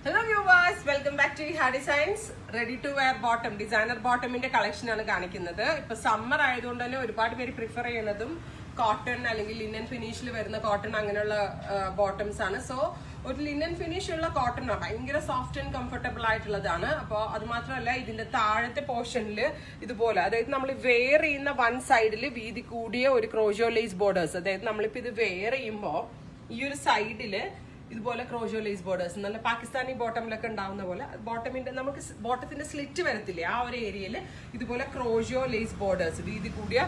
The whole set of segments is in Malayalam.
Hello viewers, welcome back to Iha Designs. Ready to wear bottom, designer bottom ന്റെ കളക്ഷൻ ആണ് കാണിക്കുന്നത്. ഇപ്പൊ സമ്മർ ആയതുകൊണ്ട് തന്നെ ഒരുപാട് പേര് പ്രിഫർ ചെയ്യുന്നതും കോട്ടൺ അല്ലെങ്കിൽ ലിനൻ ഫിനിഷിൽ വരുന്ന കോട്ടൺ അങ്ങനെയുള്ള ബോട്ടംസ് ആണ്. സോ ഒരു ലിനൻ ഫിനിഷ് ഉള്ള കോട്ടൺ ഭയങ്കര സോഫ്റ്റ് ആൻഡ് കംഫർട്ടബിൾ ആയിട്ടുള്ളതാണ്. അപ്പോൾ അത് മാത്രമല്ല ഇതിന്റെ താഴത്തെ പോർഷനിൽ ഇതുപോലെ, അതായത് നമ്മൾ വെയർ ചെയ്യുന്ന വൺ സൈഡിൽ വീതി കൂടിയ ഒരു ക്രോഷോ ലേസ് ബോർഡേഴ്സ്, അതായത് നമ്മളിപ്പോ ഇത് വെയർ ചെയ്യുമ്പോൾ ഈ ഒരു സൈഡില് ഇതുപോലെ ക്രോഷോ ലേസ് ബോർഡേഴ്സ്, നല്ല പാകിസ്ഥാനി ബോട്ടമിലൊക്കെ ഉണ്ടാവുന്ന പോലെ ബോട്ടമിന്റെ നമുക്ക് ബോട്ടത്തിന്റെ സ്ലിറ്റ് വരത്തില്ലേ, ആ ഒരു ഏരിയയിൽ ഇതുപോലെ ക്രോഷോ ലേസ് ബോർഡേഴ്സ്, വീതി കൂടിയ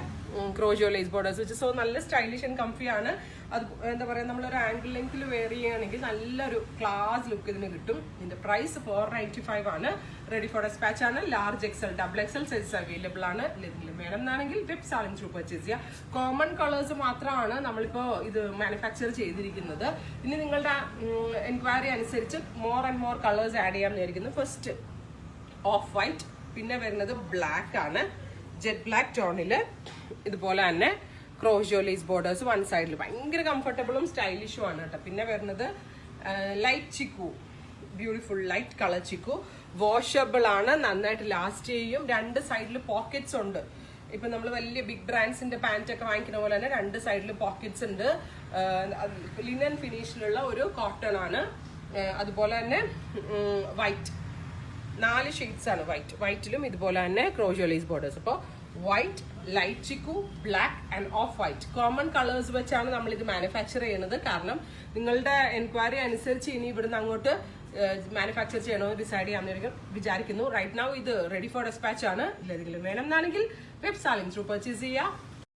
ക്രോഷോ ലേസ് ബോർഡേഴ്സ് വെച്ച്. സോ നല്ല സ്റ്റൈലിഷ് ആൻഡ് കംഫി ആണ്. അത് എന്താ പറയുക, നമ്മളൊരു ആംഗിൾ ലെങ്ത്തിൽ വെയർ ചെയ്യുകയാണെങ്കിൽ നല്ലൊരു ക്ലാസ് ലുക്ക് ഇതിന് കിട്ടും. ഇതിന്റെ പ്രൈസ് 495 ആണ്. റെഡി ഫോർ ഡെസ്പാച്ച് ആണ്. Large XL, double XL size available ആണ്. വേണം എന്നാണെങ്കിൽ വെബ് സാലിംഗ് ത്രൂ പർച്ചേസ് ചെയ്യുക. കോമൺ കളേഴ്സ് മാത്രമാണ് നമ്മളിപ്പോൾ ഇത് മാനുഫാക്ചർ ചെയ്തിരിക്കുന്നത്. ഇനി നിങ്ങളുടെ എൻക്വയറി അനുസരിച്ച് more and more colours add ചെയ്യാൻ വിചാരിക്കുന്നു. ഫസ്റ്റ് ഓഫ് വൈറ്റ്, പിന്നെ വരുന്നത് ബ്ലാക്ക് ആണ്, ജെറ്റ് ബ്ലാക്ക് ടോണില് ഇതുപോലെ തന്നെ ക്രോഷോ ലേസ് ബോർഡേഴ്സ് വൺ സൈഡിൽ ഭയങ്കര കംഫർട്ടബിളും സ്റ്റൈലിഷും ആണ് കേട്ടോ. പിന്നെ വരുന്നത് light chikoo, beautiful light colour chikoo, washable ആണ്, നന്നായിട്ട് ലാസ്റ്റ് ചെയ്യും. രണ്ട് സൈഡിൽ പോക്കറ്റ്സ് ഉണ്ട്. ഇപ്പൊ നമ്മൾ വലിയ ബിഗ് ബ്രാൻഡ്സിന്റെ പാന്റ് ഒക്കെ വാങ്ങിക്കുന്ന പോലെ തന്നെ രണ്ട് സൈഡിൽ പോക്കറ്റ്സ് ഉണ്ട്. ലിനൻ ഫിനിഷിലുള്ള ഒരു കോട്ടൺ ആണ്. അതുപോലെ തന്നെ വൈറ്റ്, 4 ഷെയ്ഡ്സ് ആണ് വൈറ്റിലും ഇതുപോലെ തന്നെ ക്രോഷോ ലേസ് ബോർഡേഴ്സ്. അപ്പോൾ white, light chikoo, black and off white common colours വെച്ചാണ് നമ്മൾ ഇത് മാനുഫാക്ചർ ചെയ്യുന്നത്. കാരണം നിങ്ങളുടെ എൻക്വയറി അനുസരിച്ച് ഇനി ഇവിടുന്ന് അങ്ങോട്ട് മാനുഫാക്ചർ ചെയ്യണമെന്ന് ഡിസൈഡ് ചെയ്യാമെന്ന് വിചാരിക്കുന്നു. റൈറ്റ് നൗ ഇത് റെഡി ഫോർ ഡെസ്പാച്ച് ആണ്. ഇല്ലെങ്കിലും വേണമെന്നാണെങ്കിൽ വെബ് സാലിംഗ് ത്രൂ പർച്ചേസ് ചെയ്യുക.